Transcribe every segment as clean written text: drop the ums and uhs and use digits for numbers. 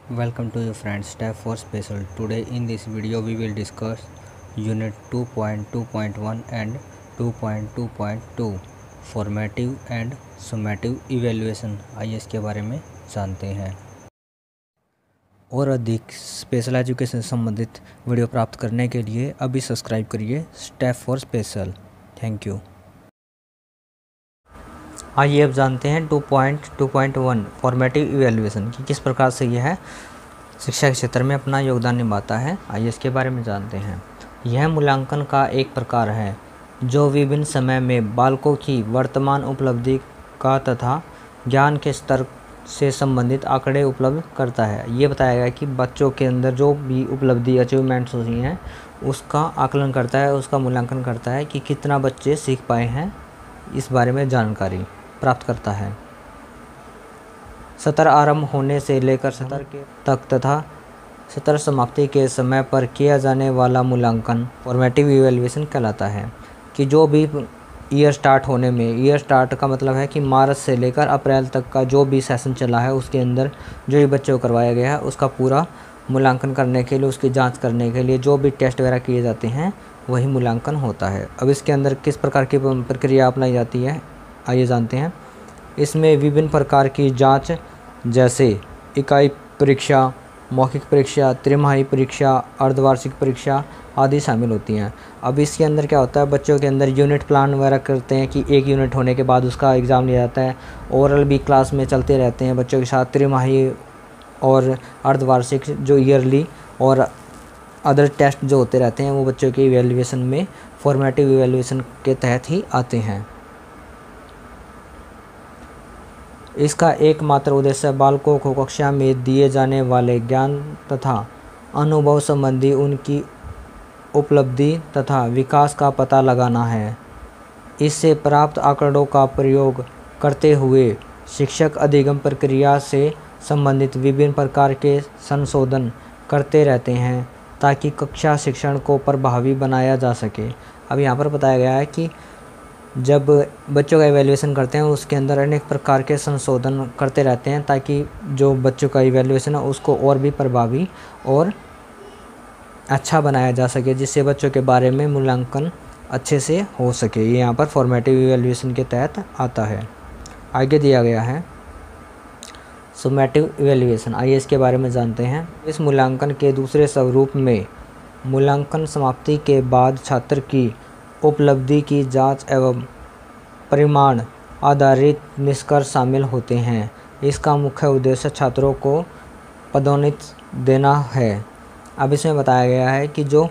Welcome to your friends Step for Special. Today in this video we will discuss Unit 2.2.1 and 2.2.2 Formative and Summative Evaluation. आइए इसके बारे में जानते हैं। और अधिक स्पेशल एजुकेशन से संबंधित वीडियो प्राप्त करने के लिए अभी सब्सक्राइब करिए step for special. Thank you. आइए अब जानते हैं 2.2.1 फॉर्मेटिव इवैल्यूएशन की किस प्रकार से यह शिक्षा के क्षेत्र में अपना योगदान निभाता है। आइए इसके बारे में जानते हैं। यह मूल्यांकन का एक प्रकार है जो विभिन्न समय में बालकों की वर्तमान उपलब्धि का तथा ज्ञान के स्तर से संबंधित आंकड़े उपलब्ध करता है। ये बताया गया कि बच्चों के अंदर जो भी उपलब्धि अचीवमेंट्स होती हैं उसका आकलन करता है, उसका मूल्यांकन करता है कि कितना बच्चे सीख पाए हैं, इस बारे में जानकारी प्राप्त करता है। सत्र आरंभ होने से लेकर सत्र के तक तथा सत्र समाप्ति के समय पर किया जाने वाला मूल्यांकन फॉर्मेटिव इवैल्यूएशन कहलाता है। कि जो भी ईयर स्टार्ट होने में, ईयर स्टार्ट का मतलब है कि मार्च से लेकर अप्रैल तक का जो भी सेशन चला है उसके अंदर जो भी बच्चों को करवाया गया है उसका पूरा मूल्यांकन करने के लिए, उसकी जांच करने के लिए जो भी टेस्ट वगैरह किए जाते हैं वही मूल्यांकन होता है। अब इसके अंदर किस प्रकार की प्रक्रिया अपनाई जाती है आइए जानते हैं। इसमें विभिन्न प्रकार की जांच जैसे इकाई परीक्षा, मौखिक परीक्षा, त्रिमाही परीक्षा, अर्धवार्षिक परीक्षा आदि शामिल होती हैं। अब इसके अंदर क्या होता है, बच्चों के अंदर यूनिट प्लान वगैरह करते हैं कि एक यूनिट होने के बाद उसका एग्ज़ाम लिया जाता है। ओरल भी क्लास में चलते रहते हैं बच्चों के साथ। त्रिमाही और अर्धवार्षिक जो ईयरली और अदर टेस्ट जो होते रहते हैं वो बच्चों के इवैल्यूएशन में फॉर्मेटिव इवैल्यूएशन के तहत ही आते हैं। इसका एकमात्र उद्देश्य बालकों को कक्षा में दिए जाने वाले ज्ञान तथा अनुभव संबंधी उनकी उपलब्धि तथा विकास का पता लगाना है। इससे प्राप्त आंकड़ों का प्रयोग करते हुए शिक्षक अधिगम प्रक्रिया से संबंधित विभिन्न प्रकार के संशोधन करते रहते हैं ताकि कक्षा शिक्षण को प्रभावी बनाया जा सके। अब यहाँ पर बताया गया है कि जब बच्चों का इवैल्यूएशन करते हैं उसके अंदर अनेक प्रकार के संशोधन करते रहते हैं ताकि जो बच्चों का इवैल्यूएशन है उसको और भी प्रभावी और अच्छा बनाया जा सके, जिससे बच्चों के बारे में मूल्यांकन अच्छे से हो सके। ये यहाँ पर फॉर्मेटिव इवैल्यूएशन के तहत आता है। आगे दिया गया है समेटिव इवैल्यूएशन। आइए इसके बारे में जानते हैं। इस मूल्यांकन के दूसरे स्वरूप में मूल्यांकन समाप्ति के बाद छात्र की उपलब्धि की जांच एवं परिमाण आधारित निष्कर्ष शामिल होते हैं। इसका मुख्य उद्देश्य छात्रों को पदोन्नति देना है। अब इसमें बताया गया है कि जो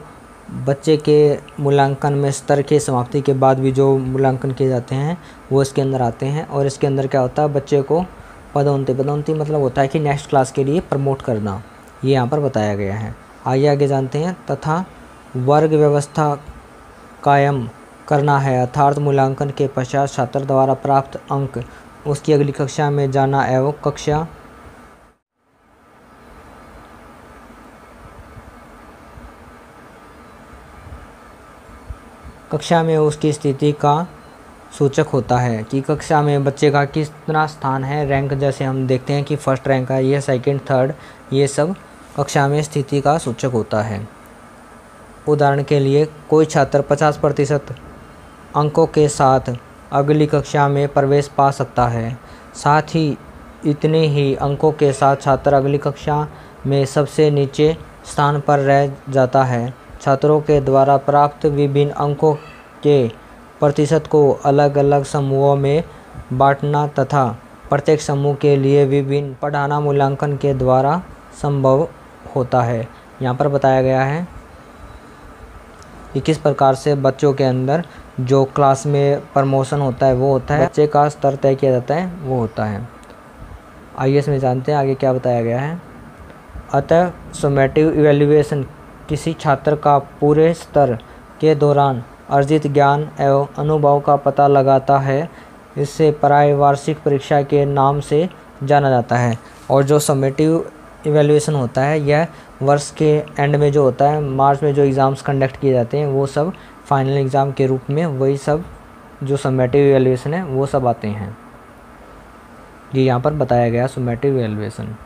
बच्चे के मूल्यांकन में स्तर के समाप्ति के बाद भी जो मूल्यांकन किए जाते हैं वो इसके अंदर आते हैं। और इसके अंदर क्या होता है, बच्चे को पदोन्नति मतलब होता है कि नेक्स्ट क्लास के लिए प्रमोट करना, ये यहाँ पर बताया गया है। आइए आगे जानते हैं। तथा वर्ग व्यवस्था कायम करना है, अर्थात मूल्यांकन के पश्चात छात्र द्वारा प्राप्त अंक उसकी अगली कक्षा में जाना एवं कक्षा में उसकी स्थिति का सूचक होता है कि कक्षा में बच्चे का कितना स्थान है। रैंक जैसे हम देखते हैं कि फर्स्ट रैंक है, ये सेकंड, थर्ड, ये सब कक्षा में स्थिति का सूचक होता है। उदाहरण के लिए कोई छात्र 50% अंकों के साथ अगली कक्षा में प्रवेश पा सकता है। साथ ही इतने ही अंकों के साथ छात्र अगली कक्षा में सबसे नीचे स्थान पर रह जाता है। छात्रों के द्वारा प्राप्त विभिन्न अंकों के प्रतिशत को अलग अलग समूहों में बांटना तथा प्रत्येक समूह के लिए विभिन्न पढ़ाना मूल्यांकन के द्वारा संभव होता है। यहाँ पर बताया गया है कि किस प्रकार से बच्चों के अंदर जो क्लास में प्रमोशन होता है वो होता है, बच्चे का स्तर तय किया जाता है वो होता है। आइए इसमें जानते हैं आगे क्या बताया गया है। अतः समेटिव इवैल्यूएशन किसी छात्र का पूरे स्तर के दौरान अर्जित ज्ञान एवं अनुभव का पता लगाता है। इससे वार्षिक परीक्षा के नाम से जाना जाता है। और जो समेटिव इवैल्यूएशन होता है यह वर्ष के एंड में जो होता है, मार्च में जो एग्ज़ाम्स कंडक्ट किए जाते हैं वो सब फाइनल एग्ज़ाम के रूप में वही सब जो समेटिव इवैल्यूएशन है वो सब आते हैं। ये यहाँ पर बताया गया समेटिव इवैल्यूएशन।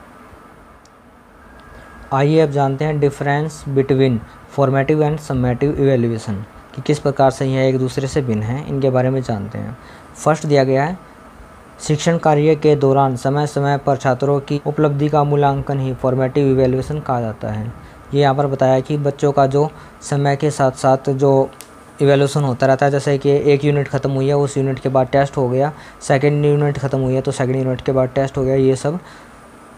आइए अब जानते हैं difference between formative and summative evaluation कि किस प्रकार से यह एक दूसरे से भिन्न हैं, इनके बारे में जानते हैं। फर्स्ट दिया गया है, शिक्षण कार्य के दौरान समय समय पर छात्रों की उपलब्धि का मूल्यांकन ही फॉर्मेटिव इवैल्यूएशन कहा जाता है। ये यहाँ पर बताया कि बच्चों का जो समय के साथ साथ जो इवैल्यूएशन होता रहता है, जैसे कि एक यूनिट ख़त्म हुई है, उस यूनिट के बाद टेस्ट हो गया, सेकंड यूनिट ख़त्म हुई है तो सेकंड यूनिट के बाद टेस्ट हो गया, ये सब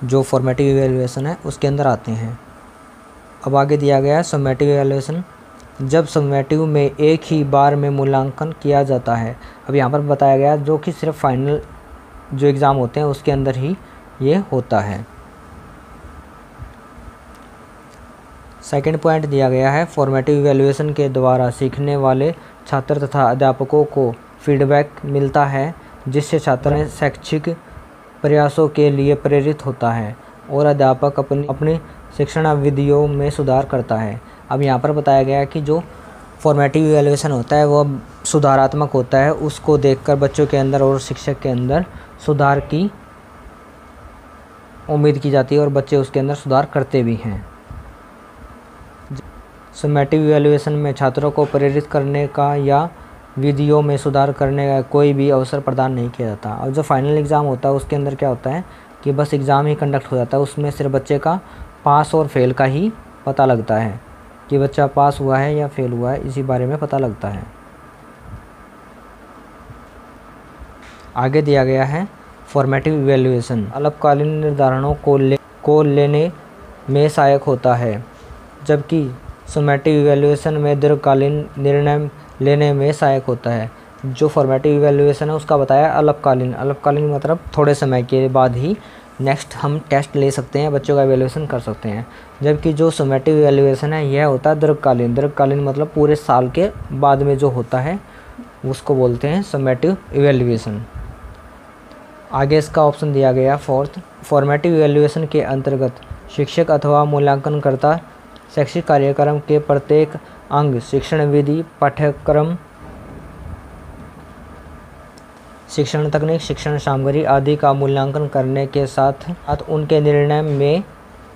जो फॉर्मेटिव इवैल्यूएशन है उसके अंदर आते हैं। अब आगे दिया गया है सम्मेटिव इवैल्यूएशन, जब सम्मेटिव में एक ही बार में मूल्यांकन किया जाता है। अब यहाँ पर बताया गया जो कि सिर्फ फाइनल जो एग्ज़ाम होते हैं उसके अंदर ही ये होता है। सेकंड पॉइंट दिया गया है, फॉर्मेटिव इवैल्यूएशन के द्वारा सीखने वाले छात्र तथा अध्यापकों को फीडबैक मिलता है, जिससे छात्र शैक्षिक प्रयासों के लिए प्रेरित होता है और अध्यापक अपनी शिक्षण विधियों में सुधार करता है। अब यहाँ पर बताया गया है कि जो फॉर्मेटिव इवैल्यूएशन होता है वो सुधारात्मक होता है, उसको देखकर बच्चों के अंदर और शिक्षक के अंदर सुधार की उम्मीद की जाती है और बच्चे उसके अंदर सुधार करते भी हैं। सम्मेटिव इवैल्यूएशन में छात्रों को प्रेरित करने का या विधियों में सुधार करने का कोई भी अवसर प्रदान नहीं किया जाता। और जो फाइनल एग्ज़ाम होता है उसके अंदर क्या होता है कि बस एग्ज़ाम ही कंडक्ट हो जाता है, उसमें सिर्फ बच्चे का पास और फेल का ही पता लगता है कि बच्चा पास हुआ है या फेल हुआ है, इसी बारे में पता लगता है। आगे दिया गया है फॉर्मेटिव इवैल्यूएशन अल्पकालीन निर्धारणों को लेने में सहायक होता है, जबकि सम्मेटिव इवैल्यूएशन में दीर्घकालीन निर्णय लेने में सहायक होता है। जो फॉर्मेटिव इवैल्यूएशन है उसका बताया अल्पकालीन मतलब थोड़े समय के बाद ही नेक्स्ट हम टेस्ट ले सकते हैं, बच्चों का इवैल्यूएशन कर सकते हैं, जबकि जो सम्मेटिव इवैल्यूएशन है यह होता है दीर्घकालीन मतलब पूरे साल के बाद में जो होता है उसको बोलते हैं सम्मेटिव इवैल्यूएशन। आगे इसका ऑप्शन दिया गया फोर्थ, फॉर्मेटिव इवैल्यूएशन के अंतर्गत शिक्षक अथवा मूल्यांकनकर्ता शैक्षिक कार्यक्रम के प्रत्येक अंग, शिक्षण विधि, पाठ्यक्रम, शिक्षण तकनीक, शिक्षण सामग्री आदि का मूल्यांकन करने के साथ उनके निर्णय में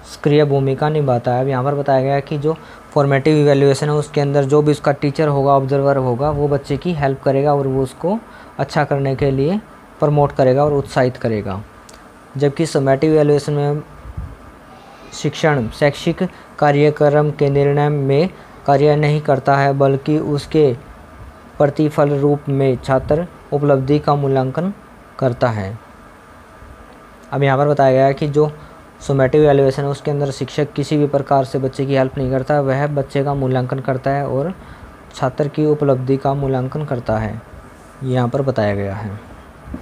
सक्रिय भूमिका निभाता है। अब यहाँ पर बताया गया है कि जो फॉर्मेटिव इवैल्यूएशन है उसके अंदर जो भी उसका टीचर होगा, ऑब्जर्वर होगा, वो बच्चे की हेल्प करेगा और वो उसको अच्छा करने के लिए प्रमोट करेगा और उत्साहित करेगा। जबकि सम्मेटिव इवैल्यूएशन में शैक्षिक कार्यक्रम के निर्णय में कार्य नहीं करता है, बल्कि उसके प्रतिफल रूप में छात्र उपलब्धि का मूल्यांकन करता है। अब यहाँ पर बताया गया है कि जो सम्मेटिव इवैल्यूएशन है उसके अंदर शिक्षक किसी भी प्रकार से बच्चे की हेल्प नहीं करता, वह बच्चे का मूल्यांकन करता है और छात्र की उपलब्धि का मूल्यांकन करता है, यहाँ पर बताया गया है।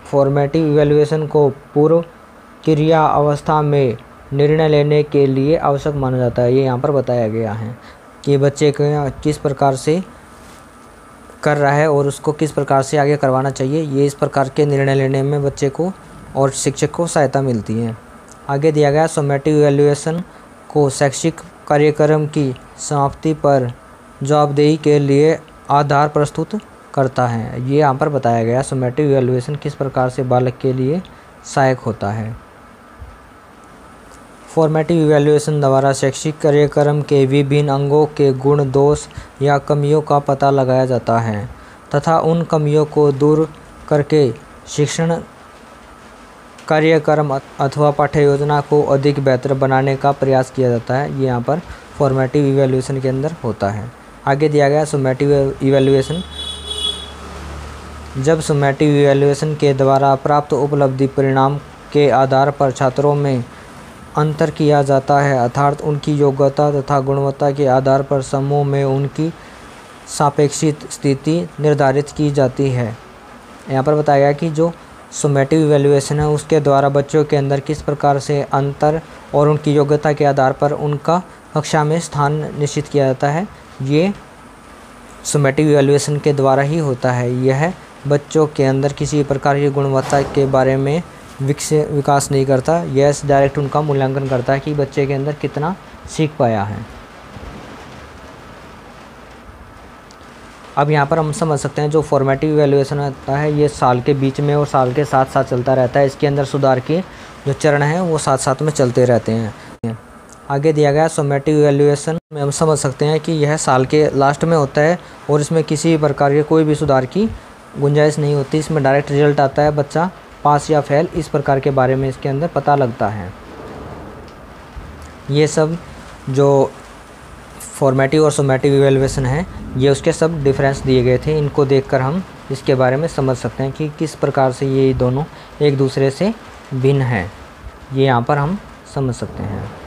फॉर्मेटिव इवैल्यूएशन को पूर्व क्रिया अवस्था में निर्णय लेने के लिए आवश्यक माना जाता है। ये यहाँ पर बताया गया है कि बच्चे को किस प्रकार से कर रहा है और उसको किस प्रकार से आगे करवाना चाहिए, ये इस प्रकार के निर्णय लेने में बच्चे को और शिक्षक को सहायता मिलती है। आगे दिया गया सम्मेटिव इवैल्यूएशन को शैक्षिक कार्यक्रम की समाप्ति पर जवाबदेही के लिए आधार प्रस्तुत करता है। ये यहाँ पर बताया गया सम्मेटिव इवैल्यूएशन किस प्रकार से बालक के लिए सहायक होता है। फॉर्मेटिव इवैल्यूएशन द्वारा शैक्षिक कार्यक्रम के विभिन्न अंगों के गुण, दोष या कमियों का पता लगाया जाता है तथा उन कमियों को दूर करके शिक्षण कार्यक्रम अथवा पाठ्य योजना को अधिक बेहतर बनाने का प्रयास किया जाता है। ये यहाँ पर फॉर्मेटिव इवैल्यूएशन के अंदर होता है। आगे दिया गया सम्मेटिव इवैल्यूएशन, जब सम्मेटिव इवैल्यूएशन के द्वारा प्राप्त उपलब्धि परिणाम के आधार पर छात्रों में अंतर किया जाता है, अर्थात उनकी योग्यता तथा गुणवत्ता के आधार पर समूह में उनकी सापेक्षिक स्थिति निर्धारित की जाती है। यहाँ पर बताया गया कि जो सम्मेटिव इवैल्यूएशन है उसके द्वारा बच्चों के अंदर किस प्रकार से अंतर और उनकी योग्यता के आधार पर उनका कक्षा में स्थान निश्चित किया जाता है। ये सम्मेटिव इवैल्यूएशन के द्वारा ही होता है। यह बच्चों के अंदर किसी प्रकार की गुणवत्ता के बारे में विकास नहीं करता, यह डायरेक्ट उनका मूल्यांकन करता है कि बच्चे के अंदर कितना सीख पाया है। अब यहाँ पर हम समझ सकते हैं जो फॉर्मेटिव इवैल्यूएशन होता है ये साल के बीच में और साल के साथ साथ चलता रहता है। इसके अंदर सुधार के जो चरण हैं वो साथ साथ में चलते रहते हैं। आगे दिया गया समेटिव इवैल्यूएशन में हम समझ सकते हैं कि यह साल के लास्ट में होता है और इसमें किसी भी प्रकार के कोई भी सुधार की गुंजाइश नहीं होती। इसमें डायरेक्ट रिजल्ट आता है, बच्चा पास या फेल इस प्रकार के बारे में इसके अंदर पता लगता है। ये सब जो फॉर्मेटिव और समेटिव इवैल्यूएशन है ये उसके सब डिफरेंस दिए गए थे। इनको देखकर हम इसके बारे में समझ सकते हैं कि किस प्रकार से ये दोनों एक दूसरे से भिन्न हैं। ये यहाँ पर हम समझ सकते हैं।